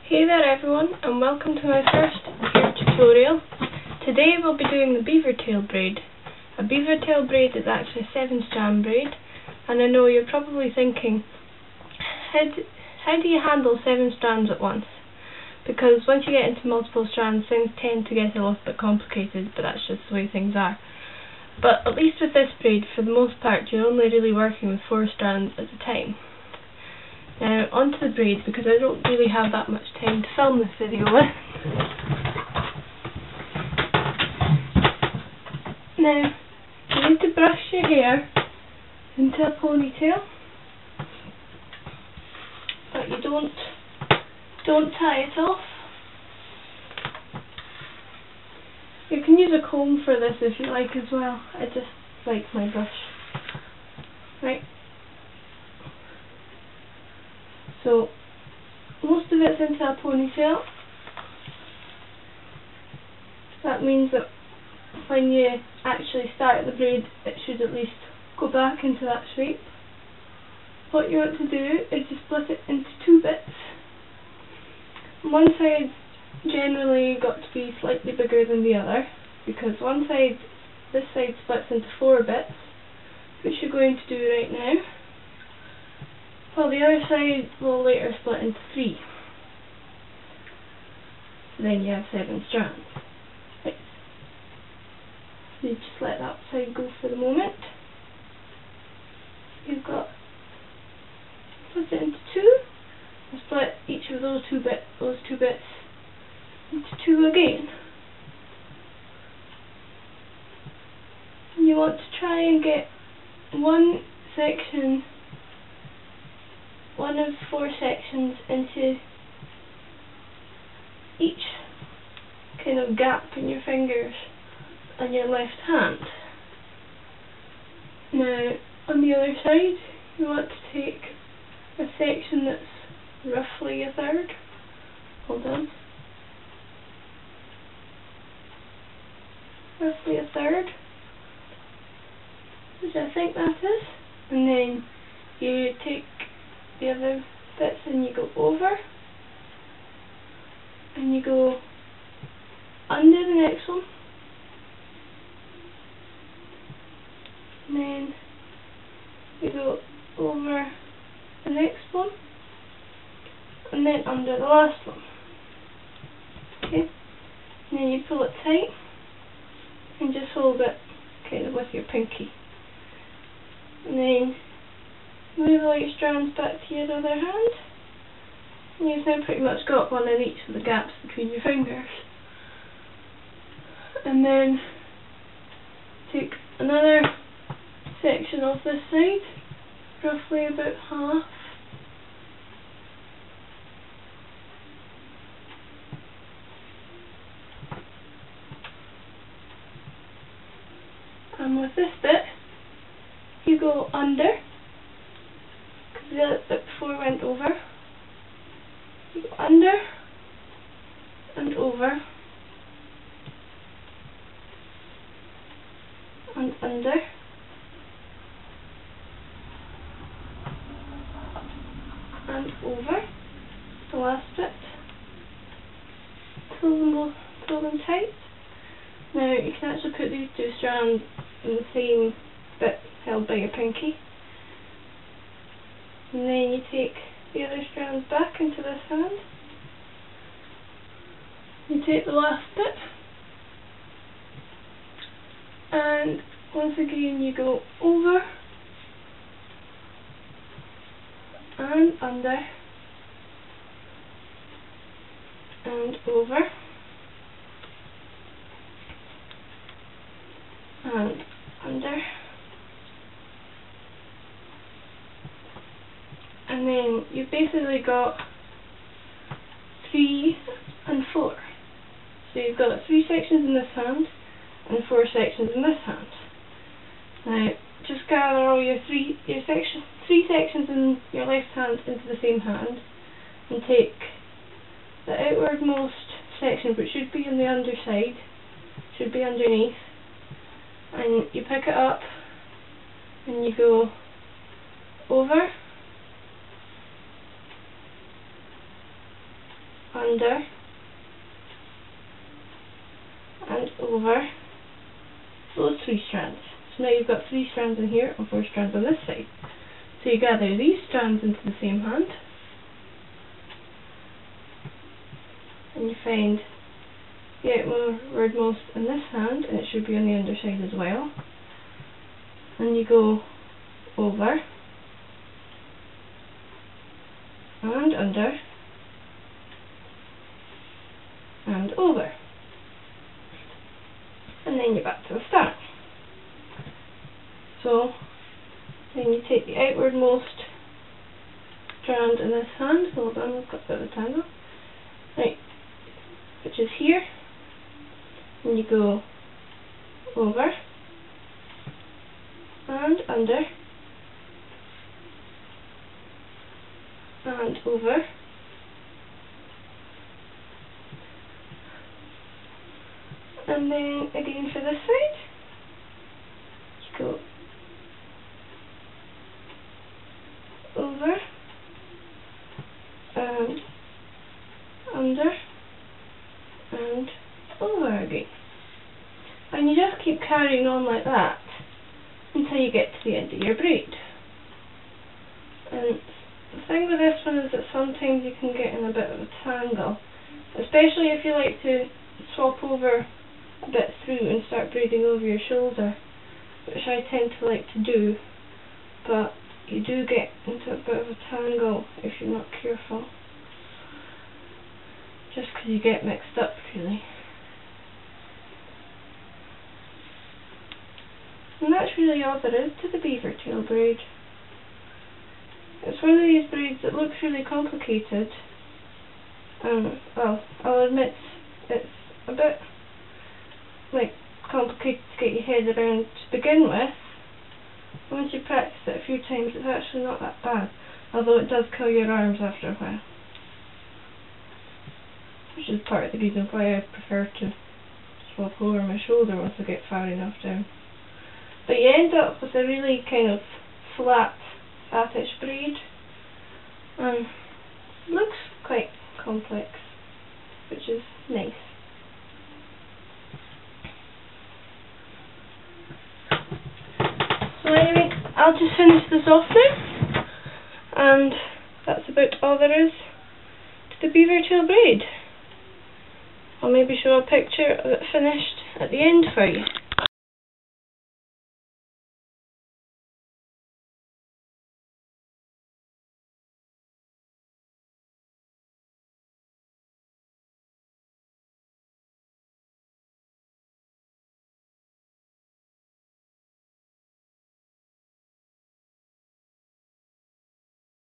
Hey there everyone, and welcome to my first ever tutorial. Today we'll be doing the beavertail braid. A beavertail braid is actually a 7-strand braid, and I know you're probably thinking, how do you handle 7 strands at once? Because once you get into multiple strands, things tend to get a little bit complicated, but that's just the way things are. But at least with this braid, for the most part, you're only really working with 4 strands at a time. Now onto the braid, because I don't really have that much time to film this video with. Now you need to brush your hair into a ponytail, but you don't tie it off. You can use a comb for this if you like as well. I just like my brush. Right. So, most of it's into a ponytail. That means that when you actually start the braid, it should at least go back into that shape. What you want to do is to split it into 2 bits. One side generally got to be slightly bigger than the other, because this side splits into 4 bits, which you're going to do right now. Well, the other side will later split into 3. So then you have 7 strands. Right. So you just let that side go for the moment. You've got split it into 2. And split each of those two bits into 2 again. And you want to try and get one of 4 sections into each kind of gap in your fingers on your left hand. Now on the other side you want to take a section that's roughly a third. Hold on. Roughly a third, which I think that is. And then you take the other bits and you go over, and you go under the next one, and then you go over the next one, and then under the last one. Okay, and then you pull it tight and just hold it kind of with your pinky, and then move all your strands back to your other hand, and you've now pretty much got one in each of the gaps between your fingers. And then take another section off this side, roughly about half, and with this bit you go under. The other bit before went over. You go under and over and under and over. The last bit. Pull them tight. Now you can actually put these 2 strands in the same bit held by your pinky. And then you take the other strands back into this hand. You take the last bit, and once again you go over and under and over and under. And then you've basically got 3 and 4. So you've got 3 sections in this hand and 4 sections in this hand. Now just gather all your 3 sections in your left hand into the same hand, and take the outwardmost section, which should be on the underside, should be underneath, and you pick it up and you go over under, and over those 3 strands. So now you've got 3 strands in here and 4 strands on this side. So you gather these strands into the same hand, and you find the outwardmost in this hand, and it should be on the underside as well. And you go over and under and over, and then you're back to the start. So then you take the outwardmost strand in this hand, hold on, I've got a bit of a tangle, right, which is here, and you go over and under and over, and then again for this side, you go over and under and over again, and you just keep carrying on like that until you get to the end of your braid. And the thing with this one is that sometimes you can get in a bit of a tangle, especially if you like to swap over a bit through and start braiding over your shoulder, which I tend to like to do, but you do get into a bit of a tangle if you're not careful, just because you get mixed up really. And that's really all there is to the beaver tail braid. It's one of these braids that looks really complicated, and well, I'll admit it's a bit complicated to get your head around to begin with. Once you practice it a few times, it's actually not that bad, although it does kill your arms after a while, which is part of the reason why I prefer to swap over my shoulder once I get far enough down. But you end up with a really kind of flat, fattish braid, and looks quite complex, which is nice. So anyway, I'll just finish this off now, and that's about all there is to the beaver tail braid. I'll maybe show a picture of it finished at the end for you.